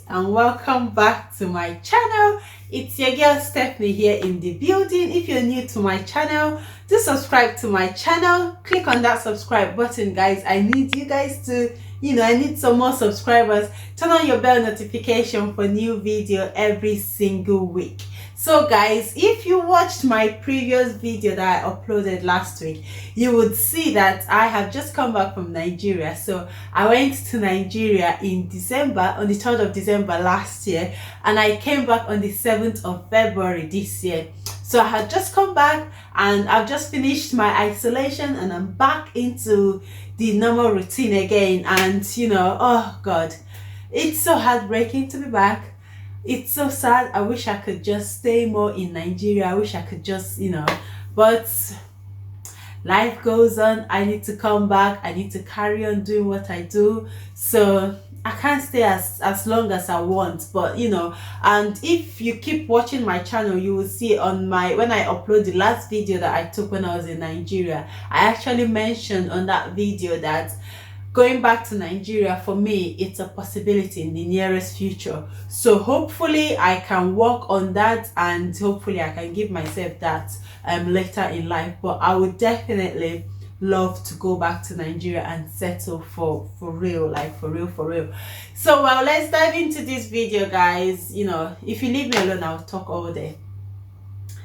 and welcome back to my channel. It's your girl Stephanie here in the building. If you're new to my channel, do subscribe to my channel. Click on that subscribe button, guys. I need you guys to, I need some more subscribers. Turn on your bell notification for new video every single week. So guys, if you watched my previous video that I uploaded last week, you would see that I have just come back from Nigeria. So I went to Nigeria in December, on the 3rd of December last year, and I came back on the 7th of February this year. So I had just come back and I've just finished my isolation and I'm back into the normal routine again. And oh God, it's so heartbreaking to be back. It's so sad. I wish I could just stay more in Nigeria. I wish I could just, but life goes on. I need to come back. I need to carry on doing what I do. So I can't stay as long as I want, but and if you keep watching my channel, you will see on when I upload the last video that I took when I was in Nigeria, I actually mentioned on that video that going back to Nigeria, for me, it's a possibility in the nearest future. So hopefully I can work on that, and hopefully I can give myself that later in life. But I would definitely love to go back to Nigeria and settle for real, like for real. So well, let's dive into this video, guys. If you leave me alone, I'll talk all day.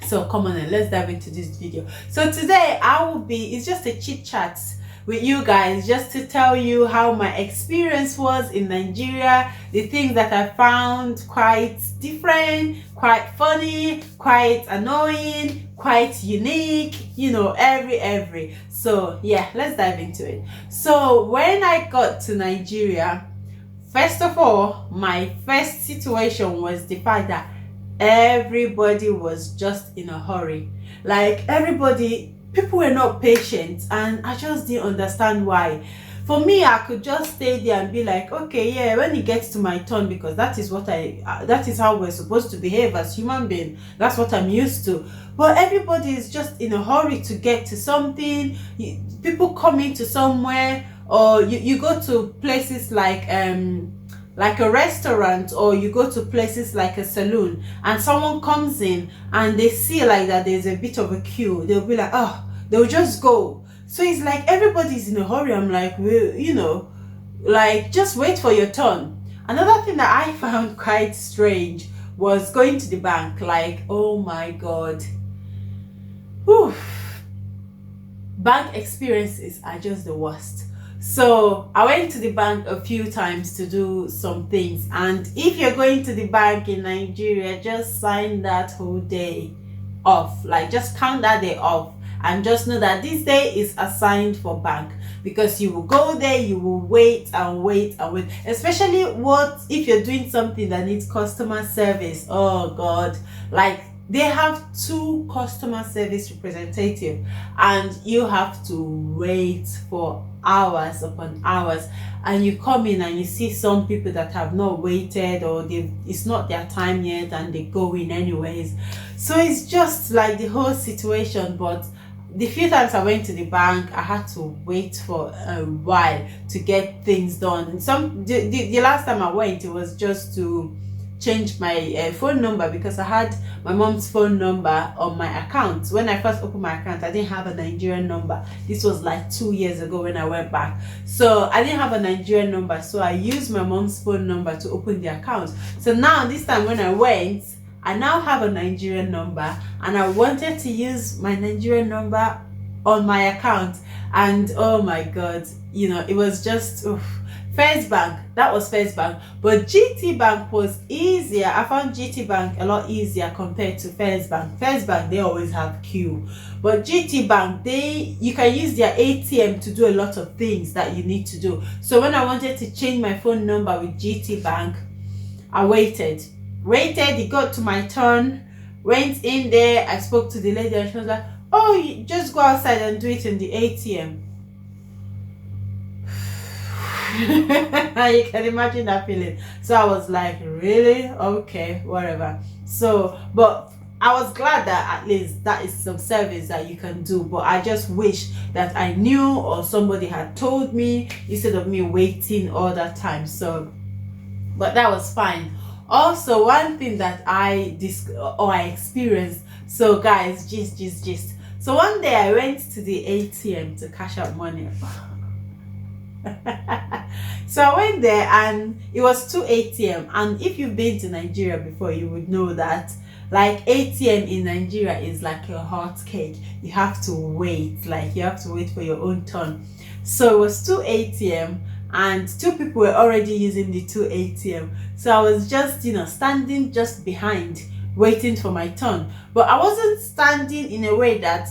So come on and let's dive into this video. So today it's just a chit chat with you guys, just to tell you how my experience was in Nigeria, the things that I found quite different, quite funny, quite annoying, quite unique, every. So yeah, let's dive into it. So when I got to Nigeria, first of all, my first situation was the fact that everybody was just in a hurry. Like people were not patient, and I just didn't understand why. For me, I could just stay there and be like, okay, yeah, when it gets to my turn, because that is how we're supposed to behave as human beings. That's what I'm used to. But everybody is just in a hurry to get to something. People come into somewhere, or you go to places like a restaurant, or you go to places like a saloon, and someone comes in and they see like that there's a bit of a queue, they'll be like, oh, they'll just go. So it's like everybody's in a hurry. I'm like, well, like, just wait for your turn. Another thing that I found quite strange was going to the bank. Like, oh my God. Whew. Bank experiences are just the worst. So I went to the bank a few times to do some things, and if you're going to the bank in Nigeria, just sign that whole day off. Like, just count that day off, and just know that this day is assigned for bank, because you will go there, you will wait and wait and wait, especially if you're doing something that needs customer service. Oh God, like, they have 2 customer service representatives, and you have to wait for hours upon hours. And you come in and you see some people that have not waited, or it's not their time yet, and they go in anyways. So it's just like the whole situation. But the few times I went to the bank, I had to wait for a while to get things done. The last time I went, it was just to change my phone number, because I had my mom's phone number on my account. When I first opened my account, I didn't have a Nigerian number. This was like 2 years ago when I went back. So I didn't have a Nigerian number, so I used my mom's phone number to open the account. So now this time when I went, I now have a Nigerian number, and I wanted to use my Nigerian number on my account, and oh my God, it was just First Bank, that was First Bank. But GT Bank was easier. I found GT Bank a lot easier compared to First Bank. First Bank, they always have queue. But GT Bank, you can use their ATM to do a lot of things that you need to do. So when I wanted to change my phone number with GT Bank, I waited. It got to my turn, went in there, I spoke to the lady, and she was like, oh, you just go outside and do it in the ATM. You can imagine that feeling. So I was like, really? Okay, whatever. So, but I was glad that at least that is some service that you can do. But I just wish that I knew, or somebody had told me, instead of me waiting all that time. So but that was fine. Also, one thing that I experienced. So guys, gist. So one day I went to the ATM to cash out money. So I went there and it was 2 ATM, and if you've been to Nigeria before, you would know that like ATM in Nigeria is like a hot cake. You have to wait, like you have to wait for your own turn. So it was 2 ATM, and two people were already using the 2 ATM. So I was just, standing just behind, waiting for my turn. But I wasn't standing in a way that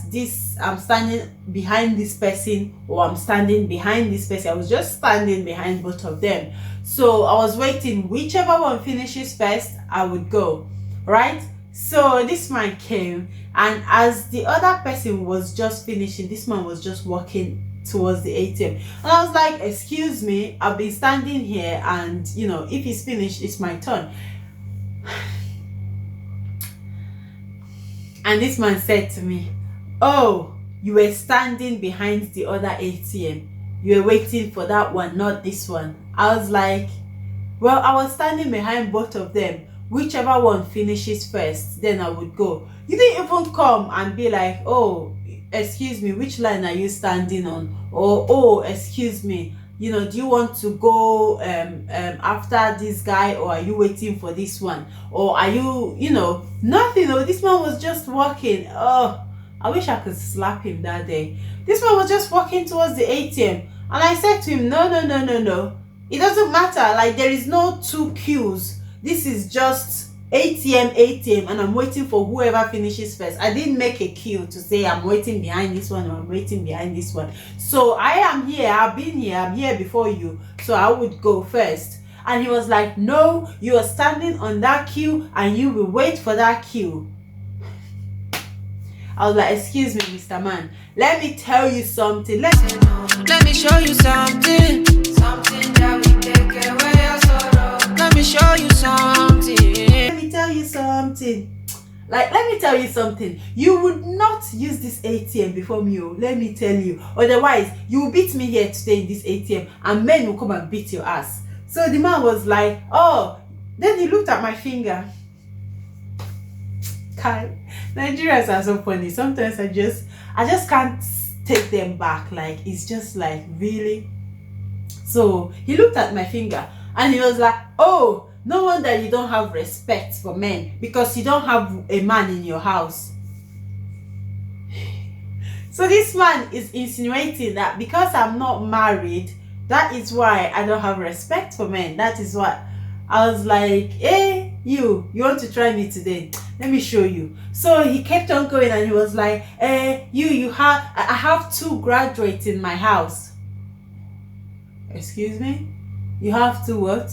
I'm standing behind this person or I'm standing behind this person. I was just standing behind both of them. So I was waiting. Whichever one finishes first, I would go, right? So this man came, and as the other person was just finishing, this man was just walking towards the ATM, and I was like, excuse me, I've been standing here, and if he's finished, it's my turn. And this man said to me, oh, you were standing behind the other ATM, you were waiting for that one, not this one. I was like, well, I was standing behind both of them. Whichever one finishes first, then I would go. You didn't even come and be like, oh, excuse me, which line are you standing on? Or, oh, excuse me, do you want to go after this guy, or are you waiting for this one? Or are you, nothing. Oh, this man was just walking. Oh, I wish I could slap him that day. This man was just walking towards the ATM. And I said to him, no. It doesn't matter. Like, there is no two queues. This is just ATM, and I'm waiting for whoever finishes first. I didn't make a queue to say I'm waiting behind this one or I'm waiting behind this one. So I am here, I've been here, I'm here before you, so I would go first. And he was like, no, you are standing on that queue and you will wait for that queue. I was like, excuse me, Mr. Man, let me tell you something. Let me show you something. Something that will take away your sorrow. Let me show you something. Let me tell you something. Like, let me tell you something. You would not use this ATM before me, oh, let me tell you. Otherwise, you will beat me here today in this ATM, and men will come and beat your ass. So the man was like, oh, then he looked at my finger. Nigerians are so funny. Sometimes I just can't take them back. Like, it's just like, really? So he looked at my finger and he was like, oh, no wonder you don't have respect for men, because you don't have a man in your house. So this man is insinuating that because I'm not married, that is why I don't have respect for men. That is what I was like, hey, you want to try me today? Let me show you. So he kept on going and he was like, I have 2 graduates in my house. Excuse me? You have 2 what?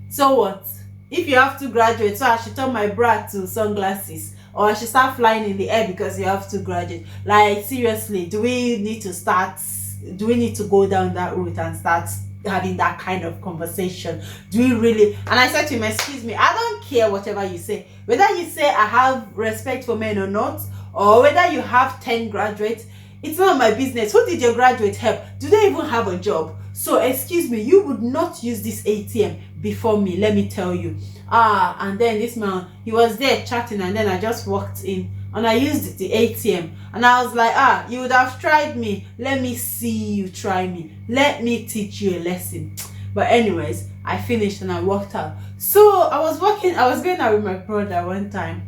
So what? If you have 2 graduates, so I should turn my bra to sunglasses, or I should start flying in the air because you have 2 graduates? Like, seriously, do we need to go down that route and start having that kind of conversation? Do we really? And I said to him, excuse me, I don't care whatever you say, whether you say I have respect for men or not, or whether you have 10 graduates. It's not my business. Who did your graduate help? Do they even have a job? So excuse me, you would not use this ATM before me, let me tell you. And then this man, he was there chatting, and then I just walked in and I used the ATM, and I was like, you would have tried me. Let me see you try me. Let me teach you a lesson. But anyways, I finished and I walked out. So I was going out with my brother one time,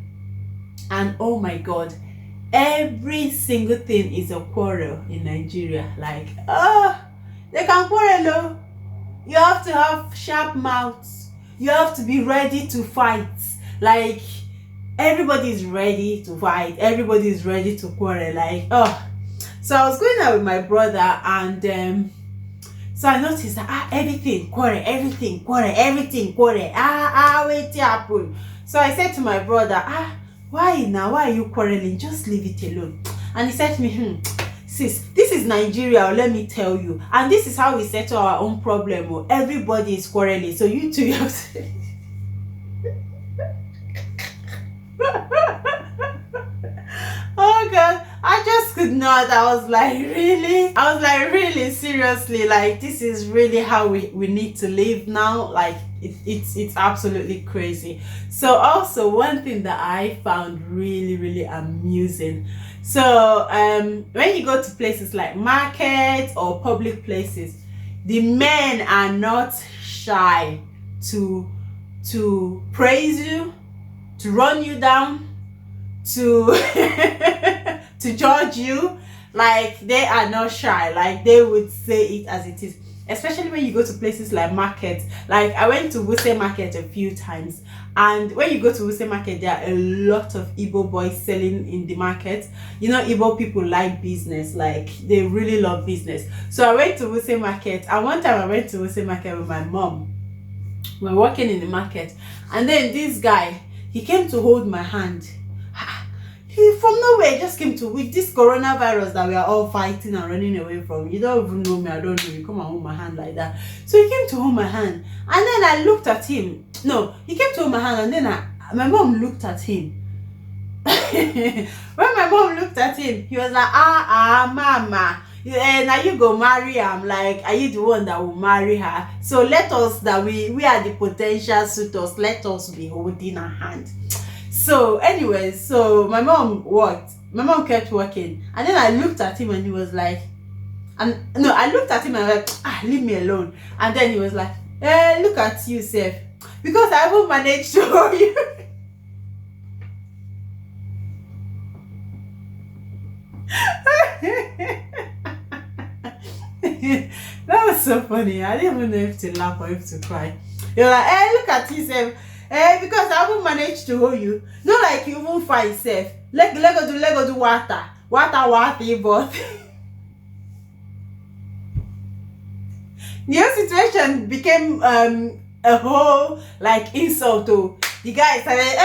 and oh my god, every single thing is a quarrel in Nigeria. Like, they can quarrel. You have to have sharp mouths. You have to be ready to fight. Like, everybody is ready to fight. Everybody is ready to quarrel. Like, so I was going out with my brother, and so I noticed that everything quarrel, everything quarrel, everything quarrel. Wait happen. So I said to my brother, why now? Why are you quarreling? Just leave it alone. And he said to me, sis, this is Nigeria, let me tell you. And this is how we settle our own problem. Everybody is quarreling. So you too, you have to... Oh God, I just could not. I was like, really? I was like, really? Seriously? Like, this is really how we need to live now? Like, it's absolutely crazy. So also, one thing that I found really amusing. So when you go to places like markets or public places, the men are not shy to praise you, to run you down, to to judge you. Like, they are not shy. Like, they would say it as it is, especially when you go to places like markets. Like, I went to Wuse Market a few times, and when you go to Wuse Market, there are a lot of Igbo boys selling in the market. You know, Igbo people like business. Like, they really love business. So I went to Wuse Market, and one time I went to Wuse Market with my mom. We were working in the market, and then this guy, he came to hold my hand. He from nowhere just came to, with this coronavirus that we are all fighting and running away from. You don't even know me, I don't know you. Come and hold my hand like that. So he came to hold my hand, and then I looked at him. No, he came to hold my hand, and then my mom looked at him. When my mom looked at him, he was like, mama, now you go marry her. I'm like, are you the one that will marry her? So let us, that we are the potential suitors, let us be holding her hand. So anyway, so my mom worked. My mom kept working, and then I looked at him, and he was like, I looked at him and I was like, leave me alone. And then he was like, look at you, Seth, because I haven't managed to hold you. That was so funny. I didn't even know if to laugh or if to cry. You're like, look at you, Seth. Because I haven't managed to hold you. Not like you won't find safe. Lego do water. But the whole situation became a whole like insult. Oh, the guy started,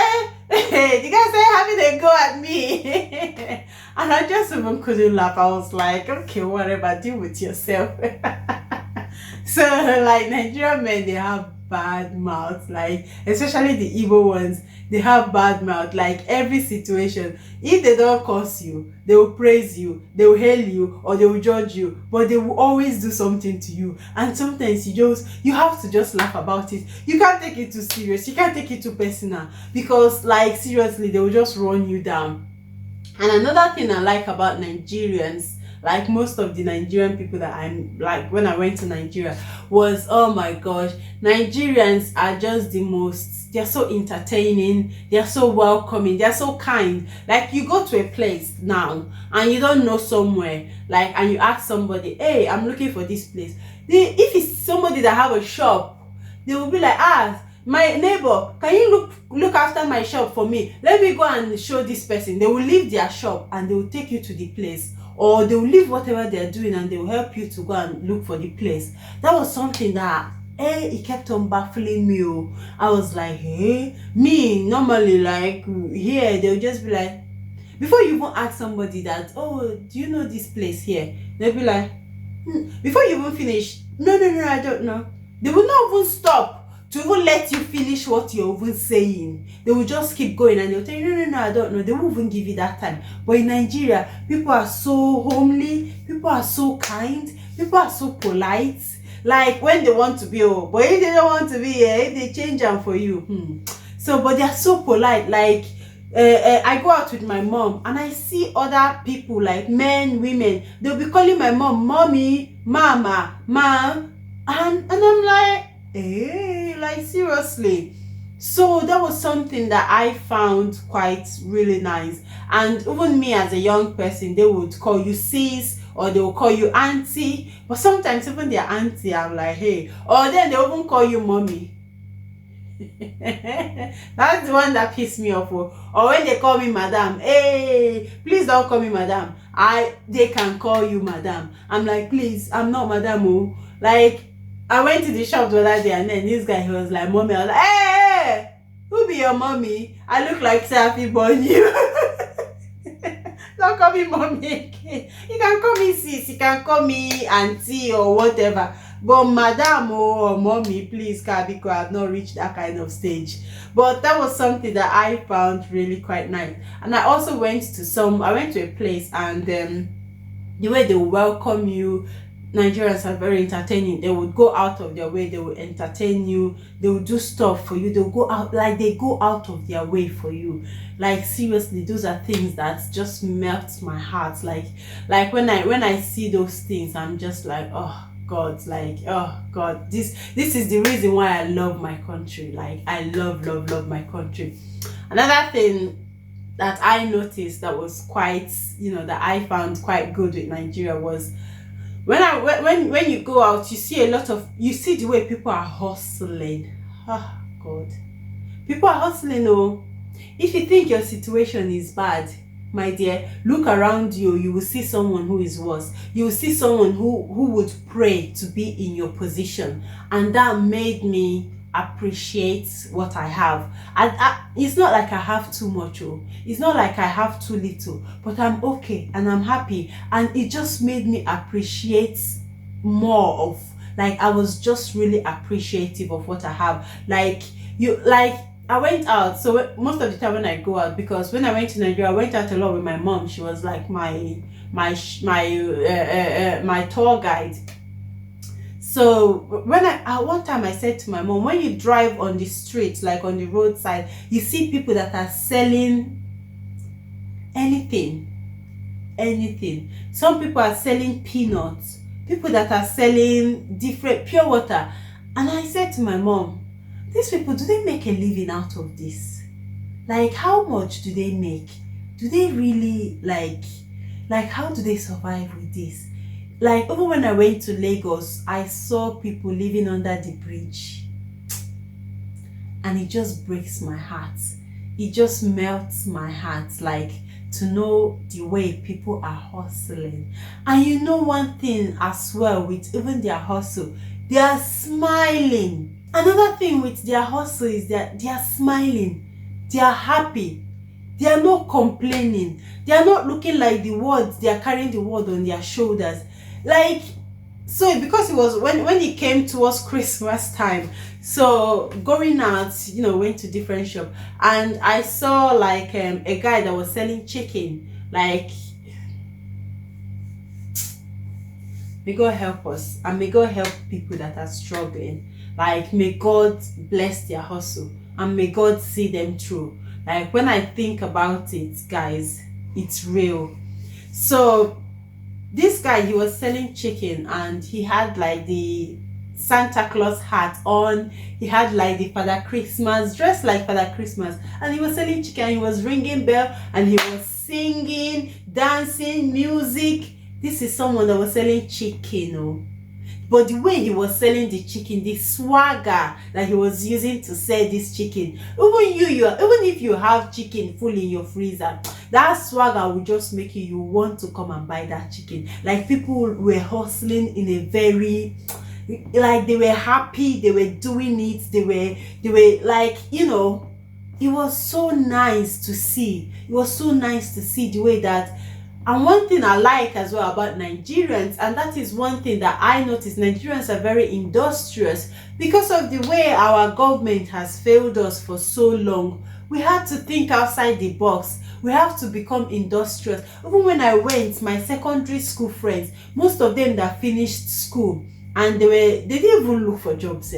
the guy started having a go at me. And I just even couldn't laugh. I was like, okay, whatever, deal with yourself. So like, Nigerian men, they have bad mouth, like especially the Igbo ones, they have bad mouth. Like, every situation, if they don't curse you, they will praise you, they will hail you, or they will judge you, but they will always do something to you. And sometimes you have to just laugh about it. You can't take it too serious, you can't take it too personal, because like, seriously, they will just run you down. And another thing I like about Nigerians, like most of the Nigerian people that I'm like, when I went to Nigeria, was, oh my gosh, Nigerians are just the most, they're so entertaining, they're so welcoming, they're so kind. Like, you go to a place now and you don't know somewhere, like, and you ask somebody, hey, I'm looking for this place. If it's somebody that have a shop, they will be like, my neighbor, can you look after my shop for me? Let me go and show this person. They will leave their shop and they will take you to the place, or they will leave whatever they're doing and they will help you to go and look for the place. That was something that it kept on baffling me. I was like, hey, me normally, like, here they'll just be like, before you even ask somebody that, oh, do you know this place here, they'll be like, before you even finish, no, I don't know. They will not even stop to even let you finish what you're even saying. They will just keep going and they'll tell you, no, I don't know. They won't even give you that time. But in Nigeria, people are so homely, people are so kind, people are so polite. Like, when they want to be, but if they don't want to be, if they change them for you. So, but they are so polite. Like, I go out with my mom and I see other people, like men, women, they'll be calling my mom, mommy, mama, mom, and I'm like, hey, like, seriously. So that was something that I found quite really nice. And even me as a young person, they would call you sis, or they will call you auntie. But sometimes even their auntie, I'm like, hey. Or then they even call you mommy. That's the one that pissed me off. Or when they call me madam, hey, please don't call me madam. They can call you madam. I'm like, please, I'm not madam. Like, I went to the shop the other day, and then this guy, he was like, mommy. I was like, hey, who be your mommy? I look like Safi born you. Don't call me mommy again. You can call me sis, you can call me auntie or whatever. But madam or mommy, please, Kabiko, I have not reached that kind of stage. But that was something that I found really quite nice. And I also I went to a place, and the way they welcome you, Nigerians are very entertaining. They would go out of their way, they will entertain you, they will do stuff for you, they'll go out, like they go out of their way for you. Like seriously, those are things that just melts my heart. Like when I see those things, I'm just like, oh God, like, oh God, this is the reason why I love my country. Like I love my country. Another thing that I noticed that was quite, that I found quite good with Nigeria was when you go out, you see the way people are hustling. Oh God, people are hustling. Oh, if you think your situation is bad, my dear, look around you. You will see someone who is worse. You will see someone who would pray to be in your position, and that made me appreciate what I have. And it's not like I have too much, it's not like I have too little, but I'm okay and I'm happy. And it just made me appreciate more of, like, I was just really appreciative of what I have. I went out, so most of the time when I go out, because when I went to Nigeria, I went out a lot with my mom. She was like my tour guide. So when one time I said to my mom, when you drive on the street, like on the roadside, you see people that are selling anything. Some people are selling peanuts, people that are selling different pure water. And I said to my mom, these people, do they make a living out of this? Like, how much do they make? Do they really, like how do they survive with this? Like, even when I went to Lagos, I saw people living under the bridge, and it just breaks my heart. It just melts my heart, like, to know the way people are hustling. And you know one thing as well, with even their hustle, they are smiling. Another thing with their hustle is that they are smiling, they are happy, they are not complaining, they are not looking like the world, they are carrying the world on their shoulders. Like, so because it was when it came towards Christmas time, so going out, went to different shop, and I saw like a guy that was selling chicken. Like, may God help us, and may God help people that are struggling. Like, may God bless their hustle, and may God see them through. Like, when I think about it, guys, it's real. So this guy, he was selling chicken, and he had like the Santa Claus hat on. He had like the Father Christmas, dressed like Father Christmas, and he was selling chicken. He was ringing bell, and he was singing, dancing, music. This is someone that was selling chicken, But the way he was selling the chicken, the swagger that he was using to sell this chicken, even if you have chicken full in your freezer, that swagger will just make you want to come and buy that chicken. Like, people were hustling in a very, like, they were happy, they were doing it, they were like, it was so nice to see. It was so nice to see the way that. And one thing I like as well about Nigerians, and that is one thing that I noticed, Nigerians are very industrious. Because of the way our government has failed us for so long, we had to think outside the box. We have to become industrious. Even when I went, my secondary school friends, most of them that finished school, and they didn't even look for jobs.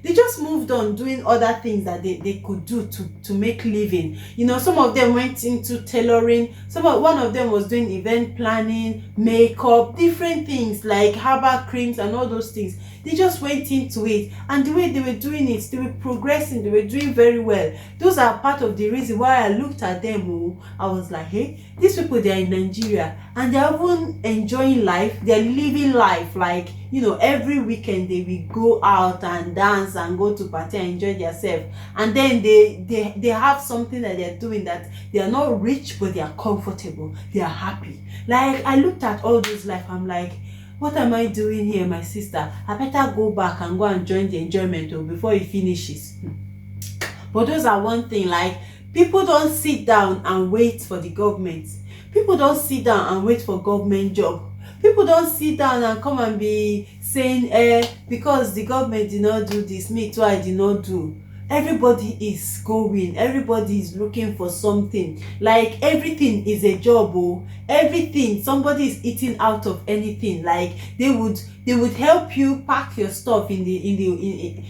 They just moved on doing other things that they could do to make living. Some of them went into tailoring. One of them was doing event planning, makeup, different things like herbal creams and all those things. They just went into it, and the way they were doing it, they were progressing, they were doing very well. Those are part of the reason why I looked at them. I was like, hey, these people, they are in Nigeria, and they're even enjoying life, they're living life. Like, every weekend they will go out and dance and go to party and enjoy themselves. And then they have something that they're doing, that they are not rich, but they are comfortable, they are happy. Like, I looked at all those life, I'm like, what am I doing here, my sister? I better go back and go and join the enjoyment before it finishes. But those are one thing. Like, people don't sit down and wait for the government. People don't sit down and wait for government job. People don't sit down and come and be saying, because the government did not do this, me too, I did not do. Everybody is going, everybody is looking for something. Like everything is a job. Oh, everything, somebody is eating out of anything. Like they would help you pack your stuff in the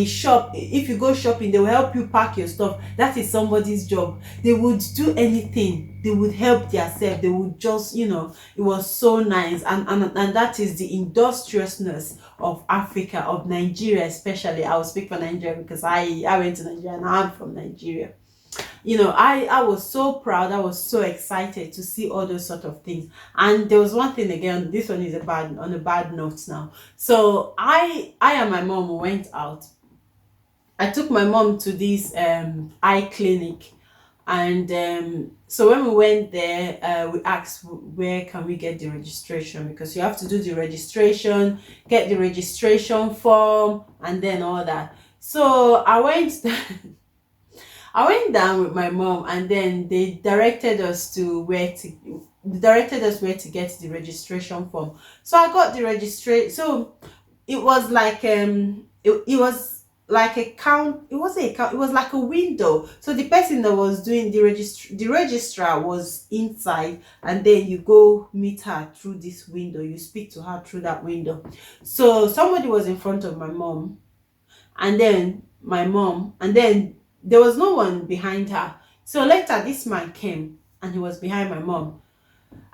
shop. If you go shopping, they will help you pack your stuff. That is somebody's job. They would do anything, they would help themselves, they would just, it was so nice. And that is the industriousness of Africa, of Nigeria especially. I will speak for Nigeria because I went to Nigeria and I'm from Nigeria. I was so proud, I was so excited to see all those sort of things. And there was one thing again, this one is on a bad note now. So I and my mom went out. I took my mom to this eye clinic. And so when we went there, we asked where can we get the registration, because you have to do the registration, get the registration form, and then all that. So I went I went down with my mom, and then they directed us where to get the registration form. So I got the registration. So it was like it was like a count. It was a count. It was like a window. So the person that was doing the registrar was inside, and then you go meet her through this window. You speak to her through that window. So somebody was in front of my mom, and then my mom, and then there was no one behind her. So later this man came and he was behind my mom.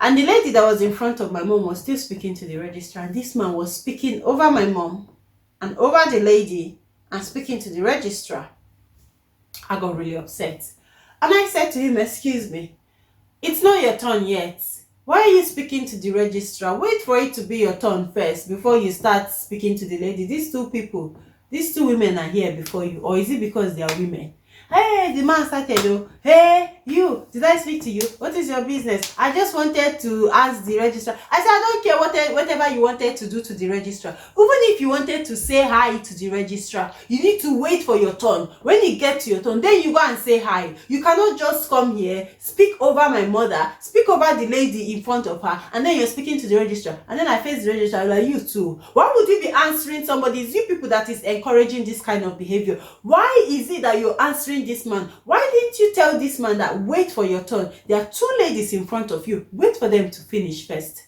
And the lady that was in front of my mom was still speaking to the registrar. And this man was speaking over my mom and over the lady and speaking to the registrar. I got really upset. And I said to him, excuse me, it's not your turn yet. Why are you speaking to the registrar? Wait for it to be your turn first before you start speaking to the lady. These two women are here before you. Or is it because they are women? Hey, the man started, oh, hey, you, did I speak to you? What is your business? I just wanted to ask the registrar. I said, I don't care whatever you wanted to do to the registrar. Even if you wanted to say hi to the registrar, you need to wait for your turn. When you get to your turn, then you go and say hi. You cannot just come here, speak over my mother, speak over the lady in front of her, and then you're speaking to the registrar. And then I face the registrar, like, you too. Why would you be answering somebody? It's you people that is encouraging this kind of behavior. Why is it that you're answering this man? Why didn't you tell this man that wait for your turn? There are two ladies in front of you, wait for them to finish first.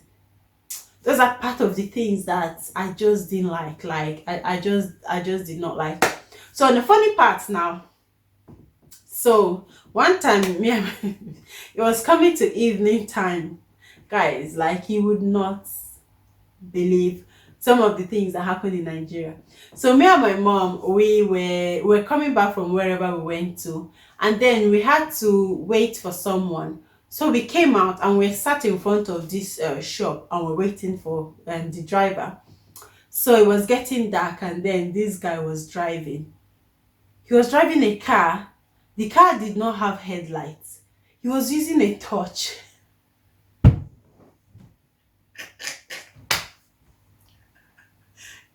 Those are part of the things that I just didn't like. I just did not like. So on the funny part now, so one time it was coming to evening time, guys, like you would not believe some of the things that happened in Nigeria. So me and my mom, we were coming back from wherever we went to, and then we had to wait for someone. So we came out and we sat in front of this shop and we're waiting for the driver. So it was getting dark, and then this guy was driving. He was driving a car. The car did not have headlights. He was using a torch.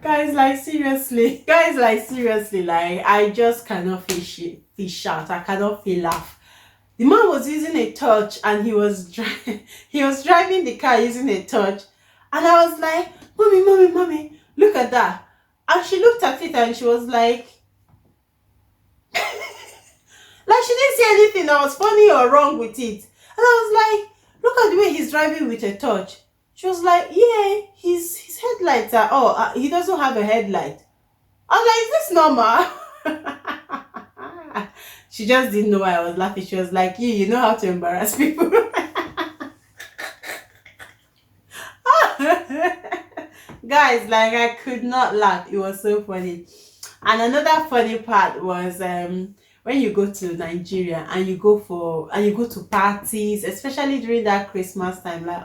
Guys, like seriously, like I just cannot fish out. I cannot feel laugh. The man was using a torch, and he was driving the car using a torch, and I was like, mommy, look at that. And she looked at it and she was like she didn't see anything that was funny or wrong with it. And I was like, look at the way he's driving with a torch. She was like, yeah, his headlights are, he doesn't have a headlight. I was like, is this normal? She just didn't know why I was laughing. She was like, you know how to embarrass people. Guys, like I could not laugh. It was so funny. And another funny part was when you go to Nigeria and you go to parties, especially during that Christmas time, like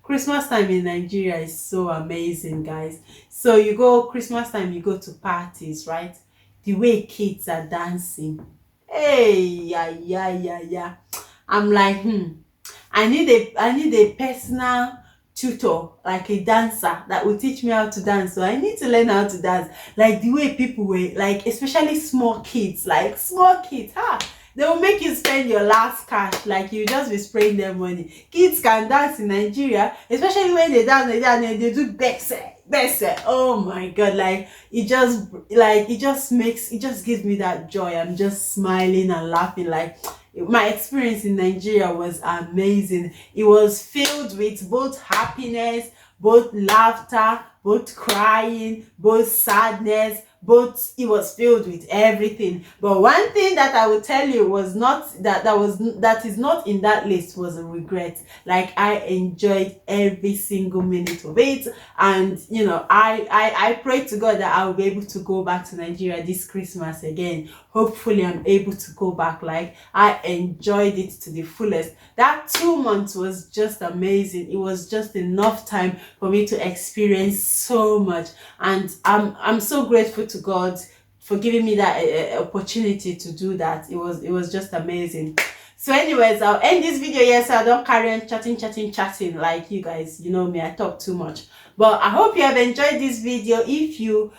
Christmas time in Nigeria is so amazing, guys. So you go Christmas time, you go to parties, right? The way kids are dancing, hey, yeah. I'm like, I need a personal tutor, like a dancer that will teach me how to dance. So I need to learn how to dance, like the way people were, like especially small kids, They will make you spend your last cash, like you just be spraying them money. Kids can dance in Nigeria, especially when they dance and they do best. Oh my god, like it just gives me that joy. I'm just smiling and laughing. Like my experience in Nigeria was amazing. It was filled with both happiness, both laughter, both crying, both sadness, both. It was filled with everything. But one thing that I will tell you was not that is not in that list was a regret. Like I enjoyed every single minute of it, and you know, I pray to God that I will be able to go back to Nigeria this Christmas again. Hopefully I'm able to go back. Like I enjoyed it to the fullest. That 2 months was just amazing. It was just enough time for me to experience so much, and I'm so grateful to God for giving me that opportunity to do that. It was just amazing. So anyways, I'll end this video here so I don't carry on chatting like you guys. You know me, I talk too much. But I hope you have enjoyed this video. If you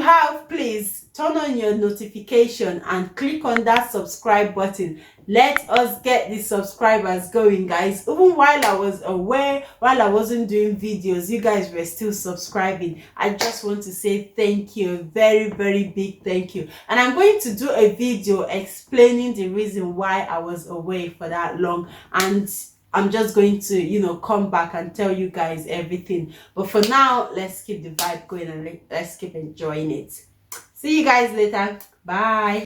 have, please turn on your notification and click on that subscribe button. Let us get the subscribers going, guys. Even while I was away, while I wasn't doing videos, you guys were still subscribing. I just want to say thank you, a very, very big thank you. And I'm going to do a video explaining the reason why I was away for that long, and I'm just going to, you know, come back and tell you guys everything. But for now, let's keep the vibe going and let's keep enjoying it. See you guys later. Bye.